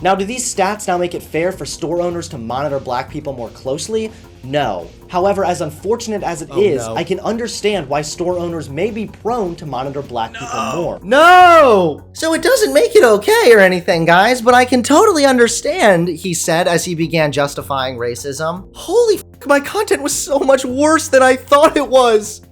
Now, do these stats now make it fair for store owners to monitor black people more closely? No. However, as unfortunate as it is, I can understand why store owners may be prone to monitor black people more. No! So it doesn't make it okay or anything, guys, but I can totally understand, he said as he began justifying racism. Holy f***, my content was so much worse than I thought it was!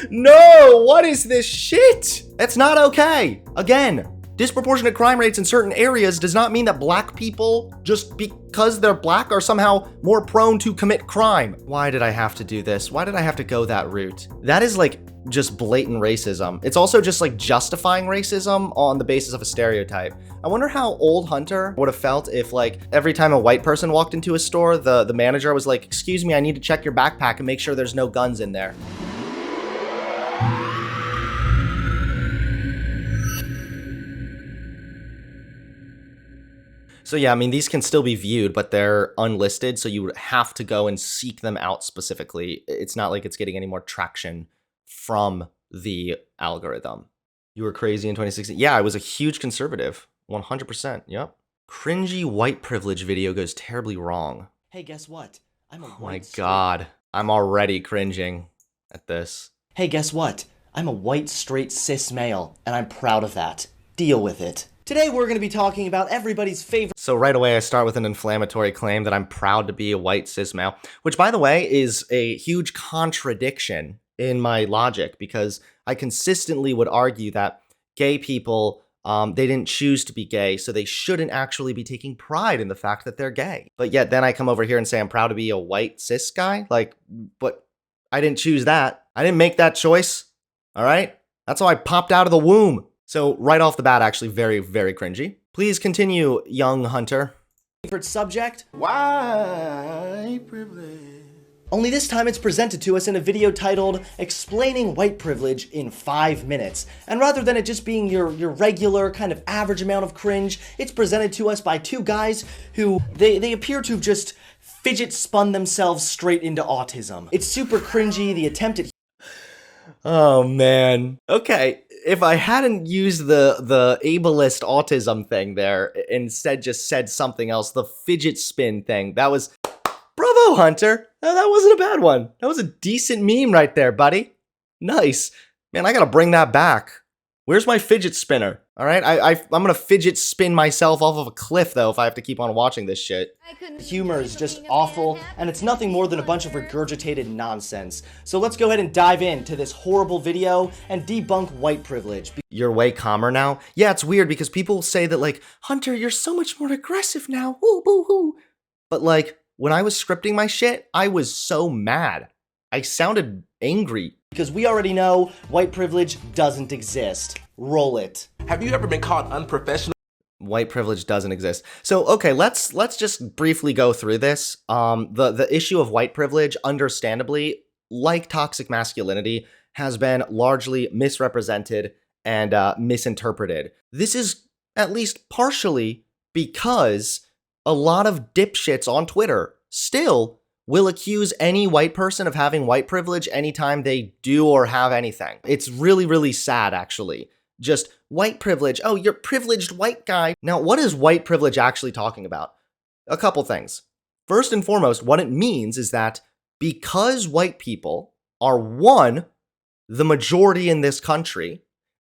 No! What is this shit? It's not okay. Again, disproportionate crime rates in certain areas does not mean that black people, just because they're black, are somehow more prone to commit crime. Why did I have to do this? Why did I have to go that route? That is like just blatant racism. It's also just like justifying racism on the basis of a stereotype. I wonder how old Hunter would have felt if like every time a white person walked into a store, the manager was like, "Excuse me, I need to check your backpack and make sure there's no guns in there." So yeah, I mean, these can still be viewed, but they're unlisted, so you would have to go and seek them out specifically. It's not like it's getting any more traction from the algorithm. You were crazy in 2016. Yeah, I was a huge conservative. 100%, yep. Cringy white privilege video goes terribly wrong. Hey, guess what? I'm a Oh my god. I'm already cringing at this. Hey, guess what? I'm a white, straight, cis male, and I'm proud of that. Deal with it. Today we're going to be talking about everybody's favorite. So right away I start with an inflammatory claim that I'm proud to be a white cis male, which by the way is a huge contradiction in my logic, because I consistently would argue that gay people, they didn't choose to be gay, so they shouldn't actually be taking pride in the fact that they're gay. But yet then I come over here and say I'm proud to be a white cis guy? Like, but I didn't choose that. I didn't make that choice, all right? That's how I popped out of the womb. So right off the bat, actually very, very cringy. Please continue, young Hunter. Favorite subject? White privilege. Only this time it's presented to us in a video titled Explaining White Privilege in 5 Minutes. And rather than it just being your regular kind of average amount of cringe, it's presented to us by two guys who, they appear to have just fidget spun themselves straight into autism. It's super cringy, the attempt at... Oh man. Okay, if I hadn't used the ableist autism thing there, instead just said something else, the fidget spin thing, that was... Bravo, Hunter! That wasn't a bad one. That was a decent meme right there, buddy. Nice. Man, I gotta bring that back. Where's my fidget spinner? All right, I'm gonna fidget spin myself off of a cliff, though, if I have to keep on watching this shit. Humor is just awful, and it's nothing more than a bunch of regurgitated nonsense. So let's go ahead and dive into this horrible video and debunk white privilege. You're way calmer now? Yeah, it's weird because people say that, like, Hunter, you're so much more aggressive now, woo, boo, hoo. But, like, when I was scripting my shit, I was so mad. I sounded angry. Because we already know white privilege doesn't exist. Roll it. Have you ever been called unprofessional? White privilege doesn't exist. So, okay, let's just briefly go through this. The issue of white privilege, understandably, like toxic masculinity, has been largely misrepresented and misinterpreted. This is at least partially because a lot of dipshits on Twitter still will accuse any white person of having white privilege anytime they do or have anything. It's really, really sad, actually. Just white privilege. Oh, you're privileged white guy. Now, what is white privilege actually talking about? A couple things. First and foremost, what it means is that because white people are, one, the majority in this country,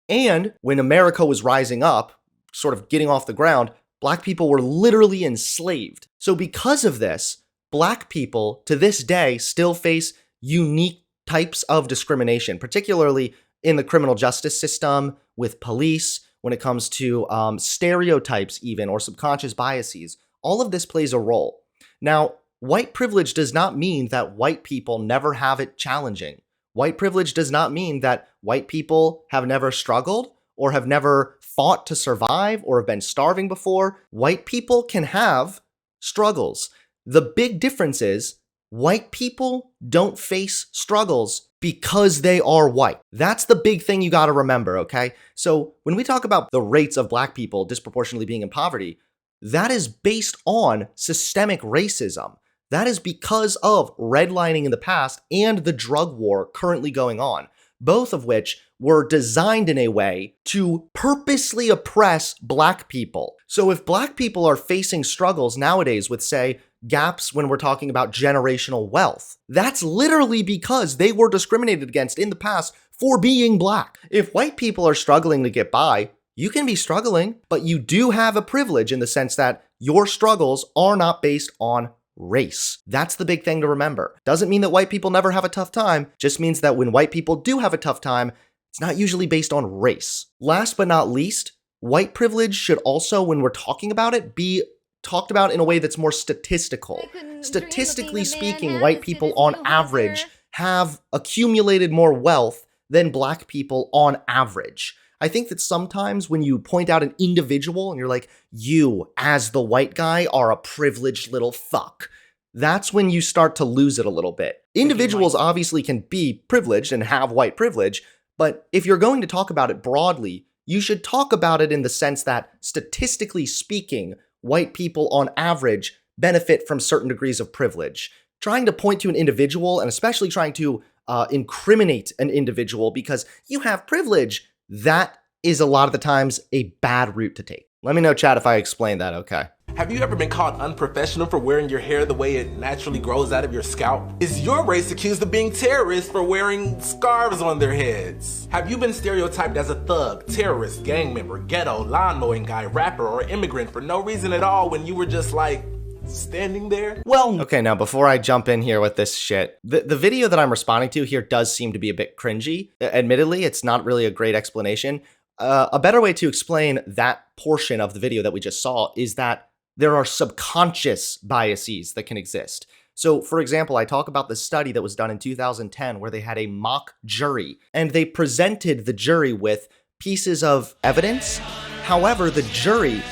and when America was rising up, sort of getting off the ground, black people were literally enslaved. So because of this, black people to this day still face unique types of discrimination, particularly in the criminal justice system, with police, when it comes to stereotypes even, or subconscious biases. All of this plays a role. Now, white privilege does not mean that white people never have it challenging. White privilege does not mean that white people have never struggled or have never fought to survive or have been starving before. White people can have struggles. The big difference is white people don't face struggles because they are white. That's the big thing you got to remember, okay? So when we talk about the rates of black people disproportionately being in poverty, that is based on systemic racism. That is because of redlining in the past and the drug war currently going on, both of which were designed in a way to purposely oppress black people. So if black people are facing struggles nowadays with, say, gaps when we're talking about generational wealth, that's literally because they were discriminated against in the past for being black. If white people are struggling to get by, you can be struggling, but you do have a privilege in the sense that your struggles are not based on race. That's the big thing to remember. Doesn't mean that white people never have a tough time, just means that when white people do have a tough time, it's not usually based on race. Last but not least, white privilege should also, when we're talking about it, be talked about in a way that's more statistical. Statistically speaking, white people on average have accumulated more wealth than black people on average. I think that sometimes when you point out an individual and you're like, you, as the white guy, are a privileged little fuck, that's when you start to lose it a little bit. Individuals obviously can be privileged and have white privilege, but if you're going to talk about it broadly, you should talk about it in the sense that, statistically speaking, white people on average benefit from certain degrees of privilege. Trying to point to an individual, and especially trying to incriminate an individual because you have privilege, that is a lot of the times a bad route to take. Let me know, chat, if I explained that okay. Have you ever been called unprofessional for wearing your hair the way it naturally grows out of your scalp? Is your race accused of being terrorists for wearing scarves on their heads? Have you been stereotyped as a thug, terrorist, gang member, ghetto, lawn mowing guy, rapper, or immigrant for no reason at all when you were just like, standing there? Well, okay, now before I jump in here with this shit, the video that I'm responding to here does seem to be a bit cringy. Admittedly, it's not really a great explanation. A better way to explain that portion of the video that we just saw is that there are subconscious biases that can exist. So, for example, I talk about the study that was done in 2010 where they had a mock jury and they presented the jury with pieces of evidence. However, the jury...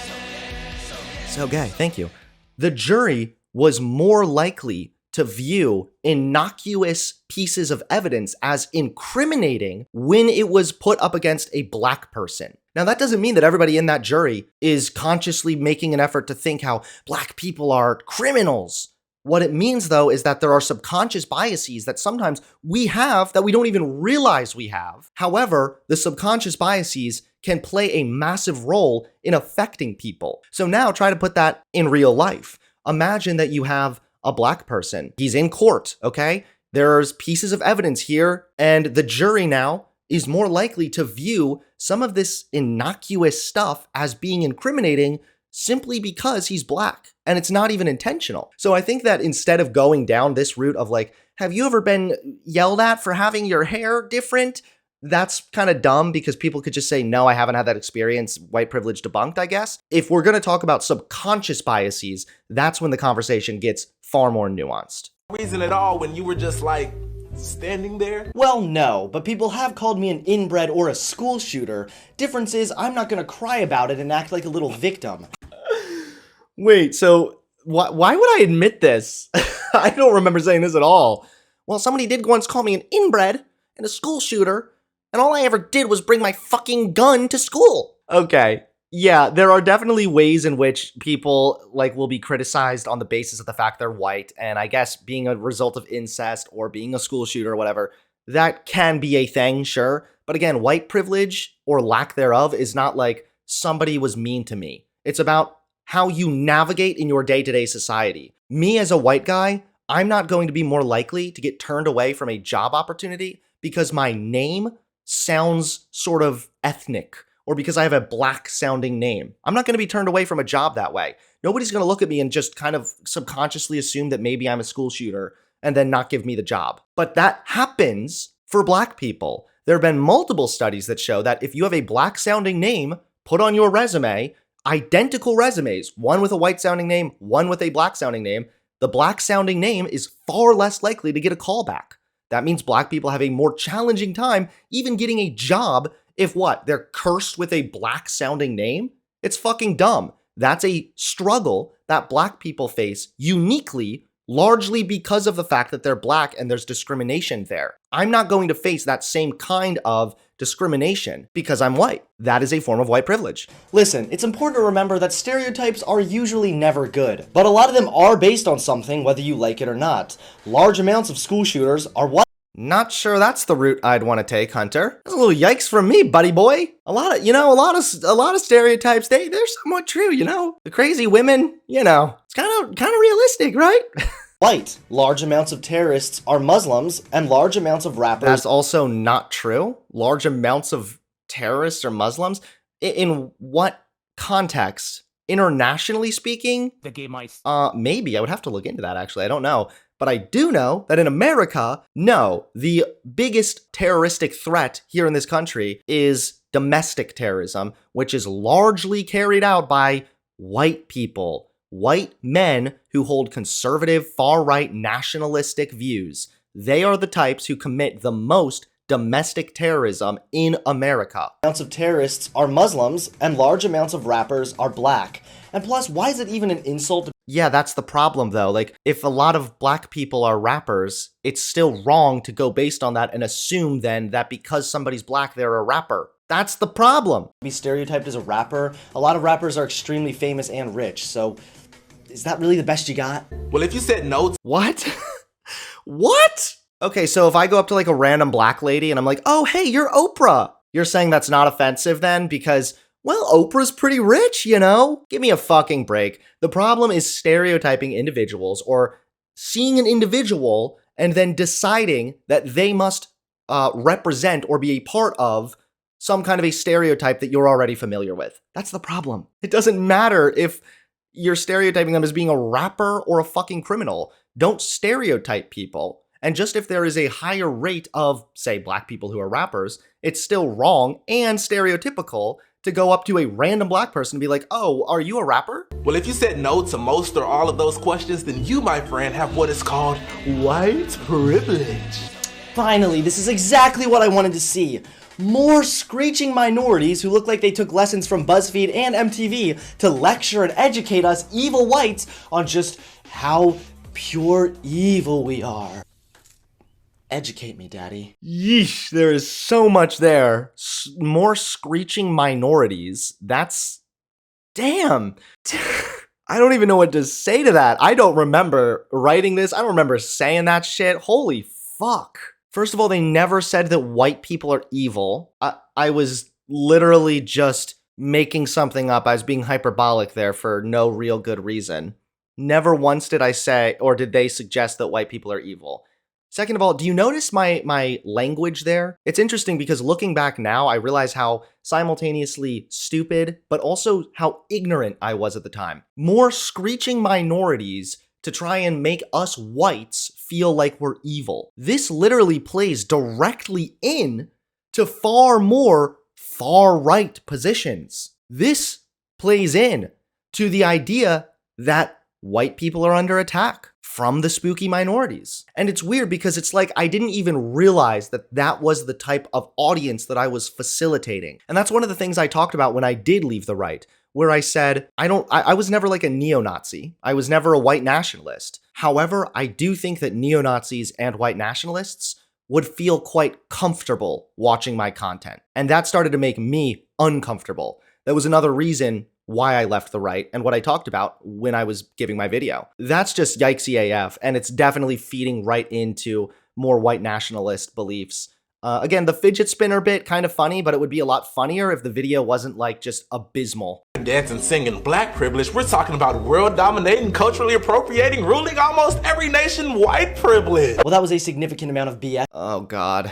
So gay, thank you. The jury was more likely to view innocuous pieces of evidence as incriminating when it was put up against a black person. Now, that doesn't mean that everybody in that jury is consciously making an effort to think how black people are criminals. What it means, though, is that there are subconscious biases that sometimes we have that we don't even realize we have. However, the subconscious biases can play a massive role in affecting people. So now try to put that in real life. Imagine that you have a black person. He's in court, okay? There's pieces of evidence here, and the jury now is more likely to view some of this innocuous stuff as being incriminating simply because he's black, and it's not even intentional. So I think that instead of going down this route of like, have you ever been yelled at for having your hair different? That's kind of dumb because people could just say, no, I haven't had that experience, white privilege debunked, I guess. If we're going to talk about subconscious biases, that's when the conversation gets far more nuanced. Reason at all when you were just like, standing there? Well, no, but people have called me an inbred or a school shooter. Difference is, I'm not gonna cry about it and act like a little victim. Wait, so why would I admit this? I don't remember saying this at all. Well, somebody did once call me an inbred and a school shooter, and all I ever did was bring my fucking gun to school. Okay. Yeah, there are definitely ways in which people will be criticized on the basis of the fact they're white, and I guess being a result of incest or being a school shooter or whatever, that can be a thing, sure. But again, white privilege or lack thereof is not like somebody was mean to me. It's about how you navigate in your day-to-day society. Me as a white guy, I'm not going to be more likely to get turned away from a job opportunity because my name sounds sort of ethnic, or because I have a black sounding name. I'm not going to be turned away from a job that way. Nobody's going to look at me and just kind of subconsciously assume that maybe I'm a school shooter and then not give me the job. But that happens for black people. There have been multiple studies that show that if you have a black sounding name put on your resume, identical resumes, one with a white sounding name, one with a black sounding name, the black sounding name is far less likely to get a call back. That means black people have a more challenging time even getting a job if what? They're cursed with a black sounding name? It's fucking dumb. That's a struggle that black people face uniquely, largely because of the fact that they're black and there's discrimination there. I'm not going to face that same kind of discrimination because I'm white. That is a form of white privilege. Listen, it's important to remember that stereotypes are usually never good, but a lot of them are based on something whether you like it or not. Large amounts of school shooters are white. Not sure that's the route I'd want to take, Hunter. That's a little yikes from me, buddy boy. A lot of stereotypes, they're somewhat true, you know. The crazy women, you know, it's kind of realistic, right? White. Large amounts of terrorists are Muslims, and large amounts of rappers. That's also not true. Large amounts of terrorists are Muslims. In what context? Internationally speaking? The gay mice. Maybe. I would have to look into that, actually. I don't know. But I do know that in America, no, the biggest terroristic threat here in this country is domestic terrorism, which is largely carried out by white people, white men who hold conservative, far-right, nationalistic views. They are the types who commit the most domestic terrorism in America. Amounts of terrorists are Muslims, and large amounts of rappers are black. And plus, why is it even an insult? Yeah, that's the problem, though. Like, if a lot of black people are rappers, it's still wrong to go based on that and assume then that because somebody's black, they're a rapper. That's the problem. Be stereotyped as a rapper. A lot of rappers are extremely famous and rich, so is that really the best you got? Well, if you said no. What? What? Okay, so if I go up to like a random black lady and I'm like, oh, hey, you're Oprah. You're saying that's not offensive then because, well, Oprah's pretty rich, you know? Give me a fucking break. The problem is stereotyping individuals or seeing an individual and then deciding that they must represent or be a part of some kind of a stereotype that you're already familiar with. That's the problem. It doesn't matter if you're stereotyping them as being a rapper or a fucking criminal. Don't stereotype people. And just if there is a higher rate of, say, black people who are rappers, it's still wrong and stereotypical to go up to a random black person and be like, oh, are you a rapper? Well, if you said no to most or all of those questions, then you, my friend, have what is called white privilege. Finally, this is exactly what I wanted to see. More screeching minorities who look like they took lessons from BuzzFeed and MTV to lecture and educate us evil whites on just how pure evil we are. Educate me, Daddy. Yeesh, there is so much there. More screeching minorities. That's... damn. I don't even know what to say to that. I don't remember writing this. I don't remember saying that shit. Holy fuck. First of all, they never said that white people are evil. I was literally just making something up. I was being hyperbolic there for no real good reason. Never once did I say, or did they suggest that white people are evil. Second of all, do you notice my language there? It's interesting because looking back now, I realize how simultaneously stupid, but also how ignorant I was at the time. More screeching minorities to try and make us whites feel like we're evil. This literally plays directly in to far more far-right positions. This plays in to the idea that white people are under attack from the spooky minorities. And it's weird because it's like I didn't even realize that that was the type of audience that I was facilitating. And that's one of the things I talked about when I did leave the right, where I said, I was never like a neo-Nazi. I was never a white nationalist. However, I do think that neo-Nazis and white nationalists would feel quite comfortable watching my content. And that started to make me uncomfortable. That was another reason why I left the right and what I talked about when I was giving my video. That's just yikesy AF, and it's definitely feeding right into more white nationalist beliefs. Again, the fidget spinner bit, kind of funny, but it would be a lot funnier if the video wasn't like just abysmal. Dancing, singing, black privilege, we're talking about world dominating, culturally appropriating, ruling almost every nation, white privilege. Well, that was a significant amount of BS. Oh God,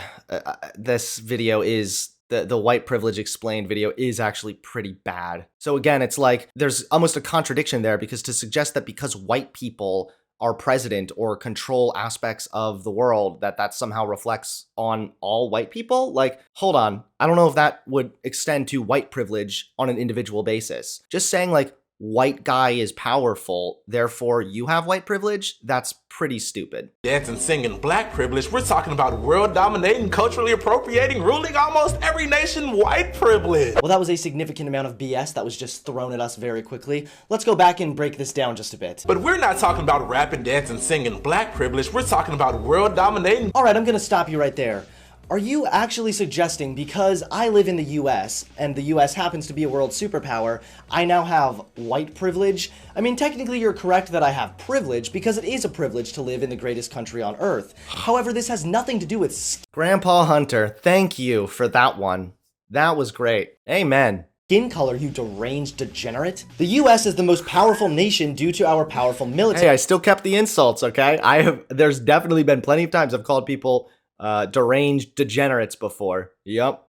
this video is... The white privilege explained video is actually pretty bad. So again, it's like there's almost a contradiction there because to suggest that because white people are president or control aspects of the world, that somehow reflects on all white people? Like, hold on. I don't know if that would extend to white privilege on an individual basis. Just saying like, white guy is powerful, therefore you have white privilege? That's pretty stupid. Dancing, singing, black privilege, we're talking about world dominating, culturally appropriating, ruling almost every nation, white privilege. Well, that was a significant amount of BS that was just thrown at us very quickly. Let's go back and break this down just a bit. But we're not talking about rapping, dancing, singing, black privilege, we're talking about world dominating. All right, I'm gonna stop you right there. Are you actually suggesting because I live in the US and the US happens to be a world superpower, I now have white privilege? I mean, technically you're correct that I have privilege because it is a privilege to live in the greatest country on earth. However, this has nothing to do with Grandpa Hunter, thank you for that one. That was great. Amen. skin color, you deranged degenerate. The US is the most powerful nation due to our powerful military. Hey, I still kept the insults, okay? There's definitely been plenty of times I've called people deranged degenerates before. Yup.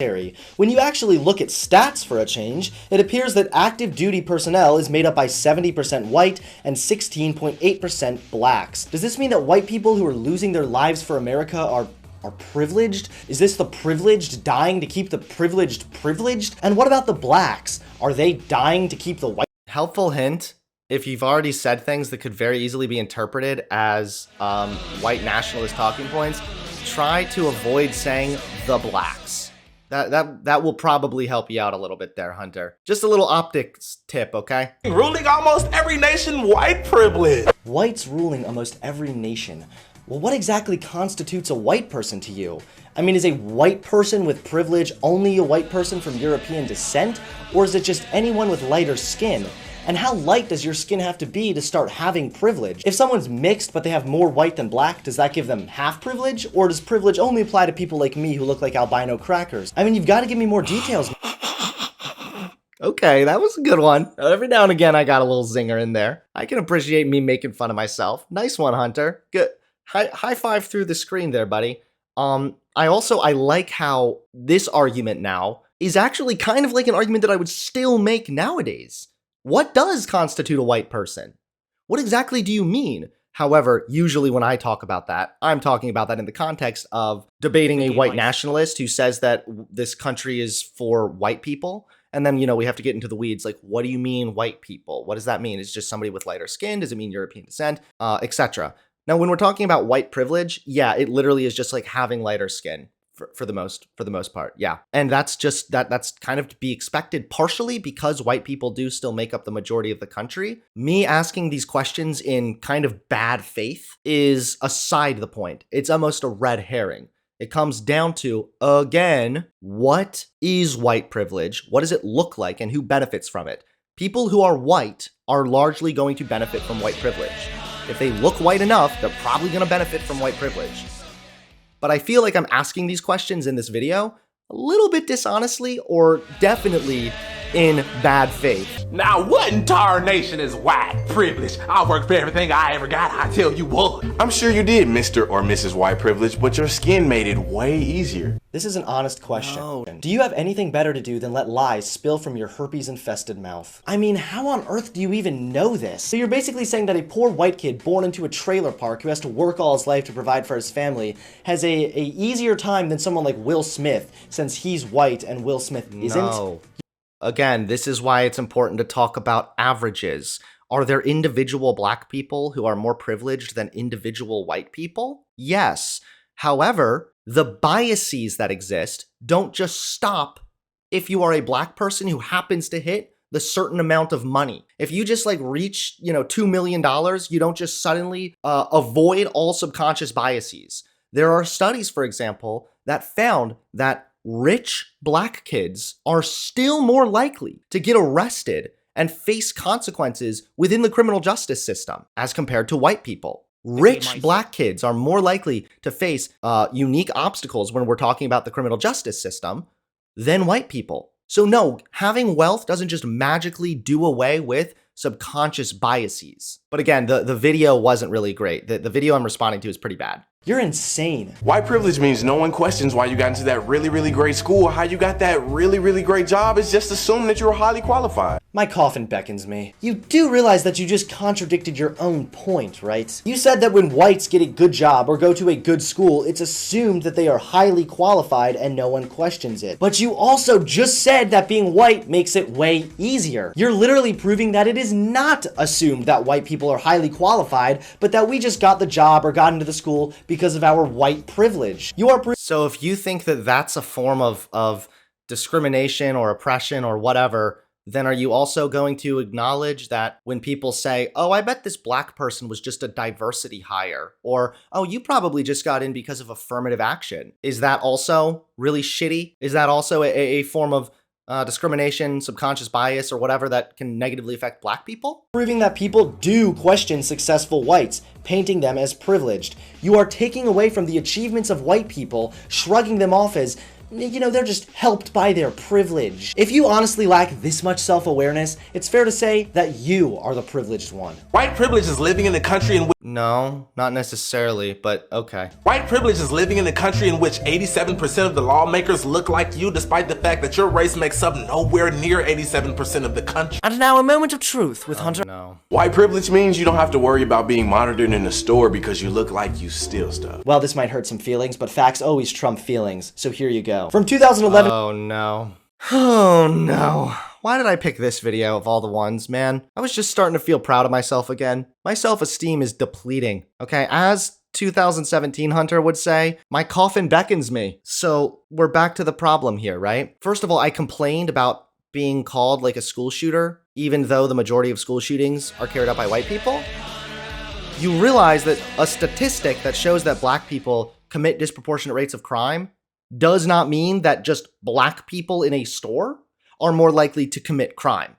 When you actually look at stats for a change, it appears that active duty personnel is made up by 70% white and 16.8% blacks. Does this mean that white people who are losing their lives for America are privileged? Is this the privileged dying to keep the privileged privileged? And what about the blacks? Are they dying to keep the white? Helpful hint, if you've already said things that could very easily be interpreted as white nationalist talking points, try to avoid saying the blacks. That will probably help you out a little bit there, Hunter. Just a little optics tip, okay? Ruling almost every nation, white privilege. Whites ruling almost every nation. Well, what exactly constitutes a white person to you? I mean, is a white person with privilege only a white person from European descent? Or is it just anyone with lighter skin? And how light does your skin have to be to start having privilege? If someone's mixed but they have more white than black, does that give them half privilege? Or does privilege only apply to people like me who look like albino crackers? I mean, you've got to give me more details. Okay, that was a good one. Every now and again, I got a little zinger in there. I can appreciate me making fun of myself. Nice one, Hunter. Good. High five through the screen there, buddy. I like how this argument now is actually kind of like an argument that I would still make nowadays. What does constitute a white person? What exactly do you mean? However, usually when I talk about that, I'm talking about that in the context of debating a white nationalist who says that this country is for white people. And then, we have to get into the weeds. Like, what do you mean white people? What does that mean? Is it just somebody with lighter skin? Does it mean European descent? Etc. Now, when we're talking about white privilege, yeah, it literally is just like having lighter skin for the most part. Yeah. And that's just that's kind of to be expected, partially because white people do still make up the majority of the country. Me asking these questions in kind of bad faith is aside the point. It's almost a red herring. It comes down to, again, what is white privilege? What does it look like and who benefits from it? People who are white are largely going to benefit from white privilege. If they look white enough, they're probably going to benefit from white privilege. But I feel like I'm asking these questions in this video a little bit dishonestly or definitely in bad faith. Now what in tarnation is white privilege? I worked for everything I ever got, I tell you what. I'm sure you did, Mr. or Mrs. White Privilege, but your skin made it way easier. This is an honest question. No. Do you have anything better to do than let lies spill from your herpes-infested mouth? I mean, how on earth do you even know this? So you're basically saying that a poor white kid born into a trailer park who has to work all his life to provide for his family has a easier time than someone like Will Smith, since he's white and Will Smith isn't? No. Again, this is why it's important to talk about averages. Are there individual black people who are more privileged than individual white people? Yes. However, the biases that exist don't just stop if you are a black person who happens to hit the certain amount of money. If you just reach, $2 million, you don't just suddenly avoid all subconscious biases. There are studies, for example, that found that rich black kids are still more likely to get arrested and face consequences within the criminal justice system as compared to white people. Rich black kids are more likely to face unique obstacles when we're talking about the criminal justice system than white people. So no, having wealth doesn't just magically do away with subconscious biases. But again, the video wasn't really great. The video I'm responding to is pretty bad. You're insane. White privilege means no one questions why you got into that really, really great school or how you got that really, really great job. It's just assumed that you're highly qualified. My coffin beckons me. You do realize that you just contradicted your own point, right? You said that when whites get a good job or go to a good school, it's assumed that they are highly qualified and no one questions it. But you also just said that being white makes it way easier. You're literally proving that it is not assumed that white people are highly qualified, but that we just got the job or got into the school because of our white privilege. You are So if you think that that's a form of discrimination or oppression or whatever, then are you also going to acknowledge that when people say, oh, I bet this black person was just a diversity hire, or, oh, you probably just got in because of affirmative action? Is that also really shitty? Is that also a form of discrimination, subconscious bias, or whatever that can negatively affect black people? Proving that people do question successful whites, painting them as privileged. You are taking away from the achievements of white people, shrugging them off as, you know, they're just helped by their privilege. If you honestly lack this much self-awareness, it's fair to say that you are the privileged one. White privilege is living in a country in which No, not necessarily, but okay. White privilege is living in a country in which 87% of the lawmakers look like you, despite the fact that your race makes up nowhere near 87% of the country. And now a moment of truth with Hunter. No. White privilege means you don't have to worry about being monitored in the store because you look like you steal stuff. Well, this might hurt some feelings, but facts always trump feelings, so here you go. From 2011. Oh no. Oh no. Why did I pick this video of all the ones, man? I was just starting to feel proud of myself again. My self-esteem is depleting. Okay, as 2017 Hunter would say, my coffin beckons me. So we're back to the problem here, right? First of all, I complained about being called like a school shooter, even though the majority of school shootings are carried out by white people. You realize that a statistic that shows that black people commit disproportionate rates of crime does not mean that just black people in a store are more likely to commit crime.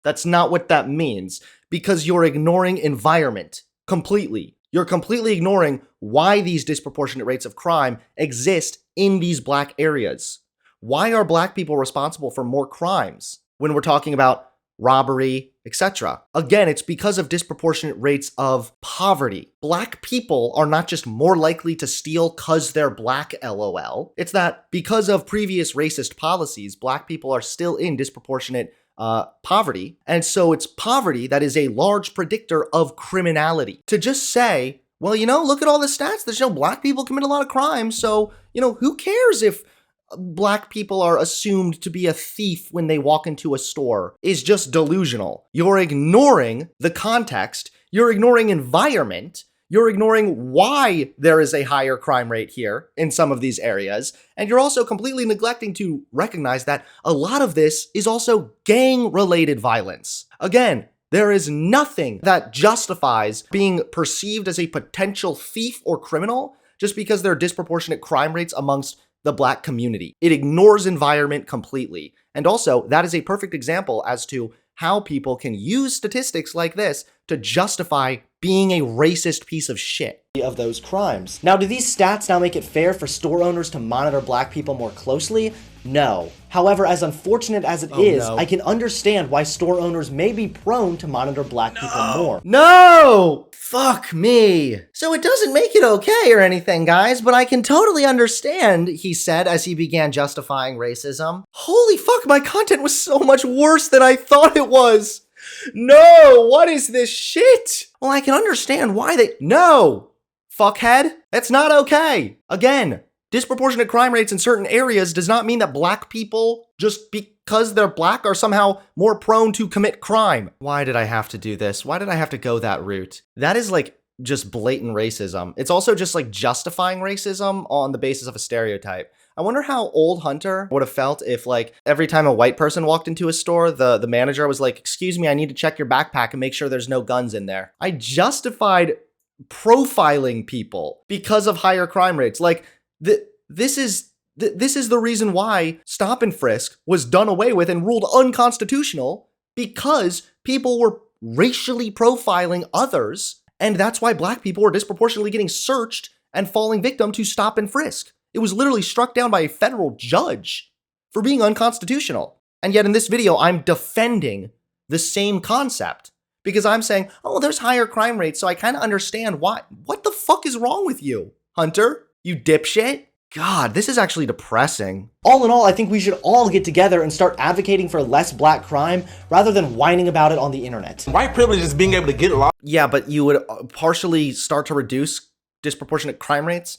That's not what that means, because you're ignoring environment completely. You're completely ignoring why these disproportionate rates of crime exist in these black areas. Why are black people responsible for more crimes when we're talking about robbery, etc.? Again, it's because of disproportionate rates of poverty. Black people are not just more likely to steal cause they're black, LOL. It's that because of previous racist policies, black people are still in disproportionate poverty. And so it's poverty that is a large predictor of criminality. To just say, well, you know, look at all the stats that show black people commit a lot of crimes. So, you know, who cares if black people are assumed to be a thief when they walk into a store is just delusional. You're ignoring the context, you're ignoring environment, you're ignoring why there is a higher crime rate here in some of these areas, and you're also completely neglecting to recognize that a lot of this is also gang-related violence. Again, there is nothing that justifies being perceived as a potential thief or criminal just because there are disproportionate crime rates amongst the black community. It ignores environment completely. And also, that is a perfect example as to how people can use statistics like this to justify being a racist piece of shit. Of those crimes. Now, do these stats now make it fair for store owners to monitor black people more closely? No. However, as unfortunate as it is, I can understand why store owners may be prone to monitor black people more. No! Fuck me. So it doesn't make it okay or anything, guys, but I can totally understand, he said as he began justifying racism. Holy fuck, my content was so much worse than I thought it was. No, what is this shit? Well, I can understand why they— No! Fuckhead, that's not okay. Again, disproportionate crime rates in certain areas does not mean that black people, just because they're black, are somehow more prone to commit crime. Why did I have to do this? Why did I have to go that route? That is like just blatant racism. It's also just like justifying racism on the basis of a stereotype. I wonder how old Hunter would have felt if, like, every time a white person walked into a store, the manager was like, excuse me, I need to check your backpack and make sure there's no guns in there. I justified profiling people because of higher crime rates. Like, this is the reason why stop and frisk was done away with and ruled unconstitutional, because people were racially profiling others, and that's why black people were disproportionately getting searched and falling victim to stop and frisk. It was literally struck down by a federal judge for being unconstitutional. And yet in this video, I'm defending the same concept because I'm saying, oh, there's higher crime rates, so I kind of understand why. What the fuck is wrong with you, Hunter? You dipshit? God, this is actually depressing. All in all, I think we should all get together and start advocating for less black crime rather than whining about it on the internet. White privilege is being able to get a lot. Yeah, but you would partially start to reduce disproportionate crime rates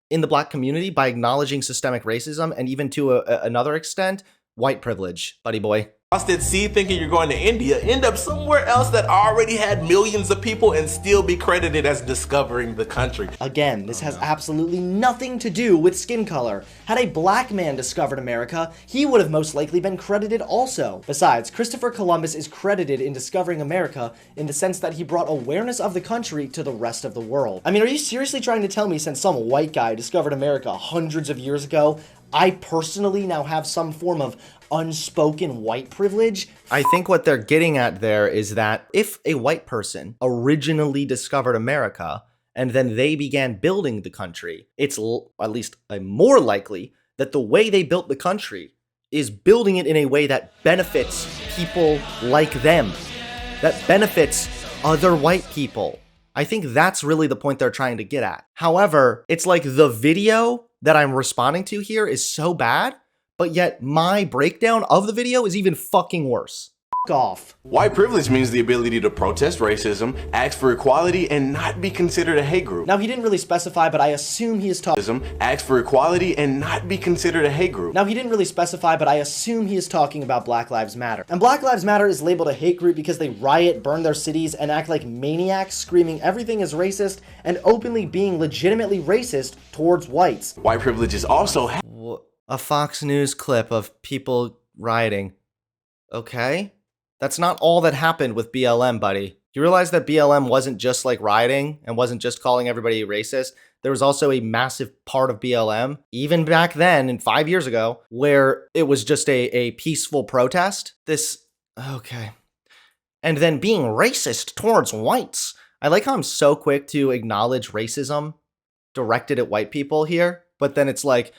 in the black community by acknowledging systemic racism and even to another extent, white privilege, buddy boy. lost at sea thinking you're going to India, end up somewhere else that already had millions of people and still be credited as discovering the country. Again, this has absolutely nothing to do with skin color. Had a black man discovered America, he would have most likely been credited also. Besides, Christopher Columbus is credited in discovering America in the sense that he brought awareness of the country to the rest of the world. I mean, are you seriously trying to tell me since some white guy discovered America hundreds of years ago, I personally now have some form of unspoken white privilege? I think what they're getting at there is that if a white person originally discovered America and then they began building the country, it's at least more likely that the way they built the country is building it in a way that benefits people like them, that benefits other white people. I think that's really the point they're trying to get at. However, it's like the video that I'm responding to here is so bad, but yet my breakdown of the video is even fucking worse. F off. White privilege means the ability to protest racism, ask for equality, and not be considered a hate group. Now, he didn't really specify, but I assume he is talking. Ask for equality and not be considered a hate group. Now, he didn't really specify, but I assume he is talking about Black Lives Matter. And Black Lives Matter is labeled a hate group because they riot, burn their cities, and act like maniacs, screaming everything is racist and openly being legitimately racist towards whites. White privilege is also A Fox News clip of people rioting. Okay? That's not all that happened with BLM, buddy. You realize that BLM wasn't just like rioting and wasn't just calling everybody racist? There was also a massive part of BLM, even back then, and 5 years ago, where it was just a peaceful protest. Okay. And then being racist towards whites. I like how I'm so quick to acknowledge racism directed at white people here, but then it's like,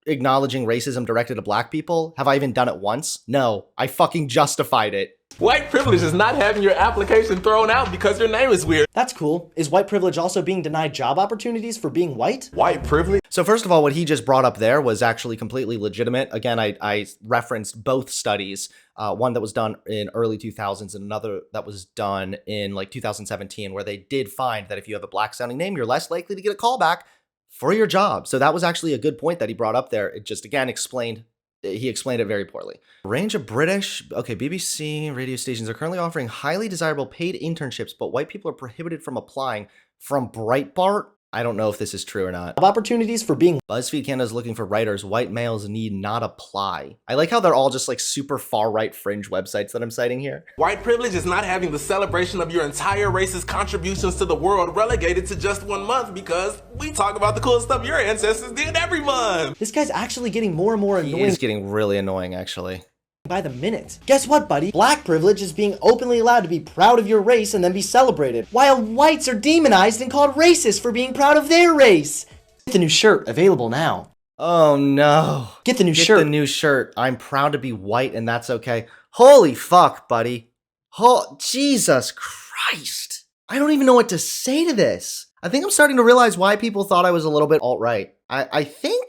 acknowledging racism directed at black people. Have I even done it once? No, I fucking justified it. White privilege is not having your application thrown out because your name is weird. That's cool. Is white privilege also being denied job opportunities for being white? white privilege. So first of all, what he just brought up there was actually completely legitimate. Again, I referenced both studies, one that was done in early 2000s and another that was done in like 2017, where they did find that if you have a black sounding name, you're less likely to get a call back for your job. So that was actually a good point that he brought up there. It just, again, he explained it very poorly. Range of BBC radio stations are currently offering highly desirable paid internships, but white people are prohibited from applying from Breitbart. I don't know if this is true or not. Job opportunities for being BuzzFeed Canada is looking for writers. White males need not apply. I like how they're all just like super far-right fringe websites that I'm citing here. White privilege is not having the celebration of your entire race's contributions to the world relegated to just 1 month because we talk about the cool stuff your ancestors did every month. This guy's actually getting more and more He annoying is getting really annoying, actually. by the minute. Guess what, buddy? Black privilege is being openly allowed to be proud of your race and then be celebrated, while whites are demonized and called racist for being proud of their race. Get the new shirt, available now. Oh no. Get the new Get shirt. the new shirt. I'm proud to be white and that's okay. Holy fuck, buddy. Oh, Jesus Christ. I don't even know what to say to this. I think I'm starting to realize why people thought I was a little bit alt-right. I think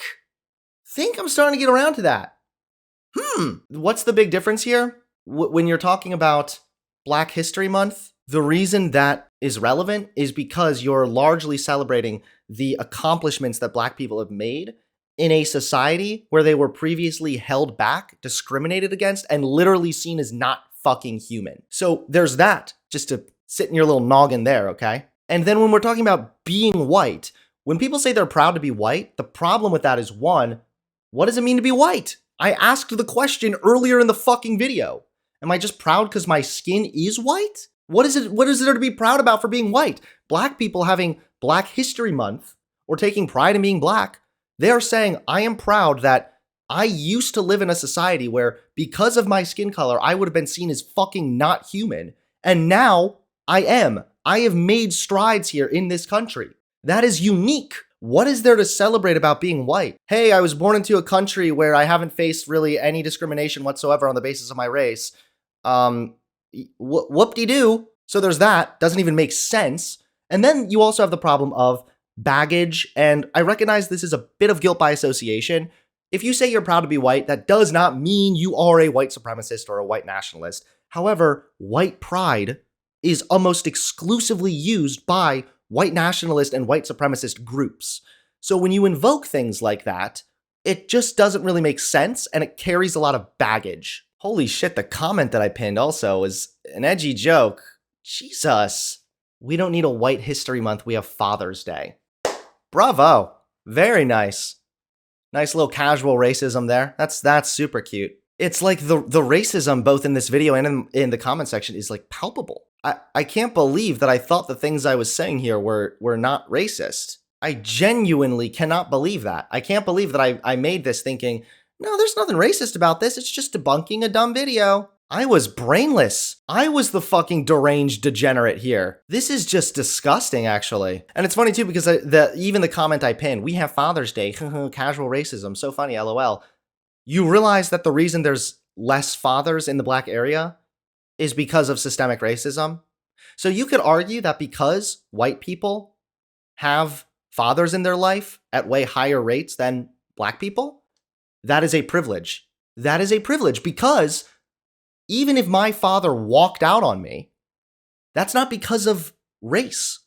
I'm starting to get around to that. What's the big difference here? When you're talking about Black History Month, the reason that is relevant is because you're largely celebrating the accomplishments that Black people have made in a society where they were previously held back, discriminated against, and literally seen as not fucking human. So there's that, just to sit in your little noggin there, okay? And then when we're talking about being white, when people say they're proud to be white, the problem with that is, one, what does it mean to be white? I asked the question earlier in the fucking video. Am I just proud because my skin is white? What is there to be proud about for being white? Black people having Black History Month or taking pride in being black, they're saying, I am proud that I used to live in a society where because of my skin color, I would have been seen as fucking not human. And now I am. I have made strides here in this country. That is unique. What is there to celebrate about being white? Hey, I was born into a country where I haven't faced really any discrimination whatsoever on the basis of my race. Whoop-de-doo. So there's that. Doesn't even make sense. And then you also have the problem of baggage. And I recognize this is a bit of guilt by association. If you say you're proud to be white, that does not mean you are a white supremacist or a white nationalist. However, white pride is almost exclusively used by white nationalist and white supremacist groups. So when you invoke things like that, it just doesn't really make sense, and it carries a lot of baggage. Holy shit, the comment that I pinned also is an edgy joke. Jesus. We don't need a White History Month, we have Father's Day. Bravo. Very nice. Nice little casual racism there. That's super cute. It's like the racism both in this video and in the comment section is like palpable. I can't believe that I thought the things I was saying here were not racist. I genuinely cannot believe that. I can't believe that I made this thinking, no, there's nothing racist about this. It's just debunking a dumb video. I was brainless. I was the fucking deranged degenerate here. This is just disgusting, actually. And it's funny, too, because even the comment I pinned, we have Father's Day, casual racism, so funny, LOL. You realize that the reason there's less fathers in the black area is because of systemic racism. So you could argue that because white people have fathers in their life at way higher rates than black people, that is a privilege. That is a privilege because even if my father walked out on me, that's not because of race.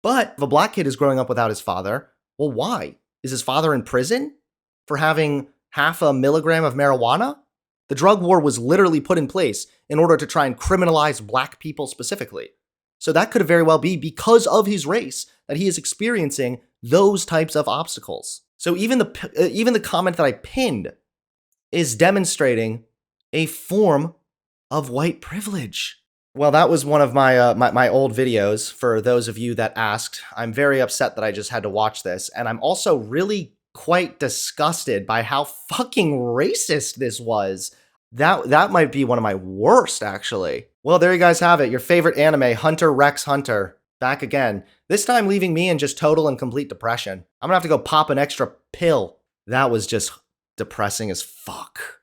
But if a black kid is growing up without his father, well, why? Is his father in prison for having half a milligram of marijuana? The drug war was literally put in place in order to try and criminalize black people specifically. So that could very well be because of his race that he is experiencing those types of obstacles. So even the comment that I pinned is demonstrating a form of white privilege. Well, that was one of my my old videos. For those of you that asked, I'm very upset that I just had to watch this, and I'm also really quite disgusted by how fucking racist this was. That might be one of my worst, actually. Well, there you guys have it. Your favorite anime, Hunter x Hunter, back again. This time leaving me in just total and complete depression. I'm gonna have to go pop an extra pill. That was just depressing as fuck.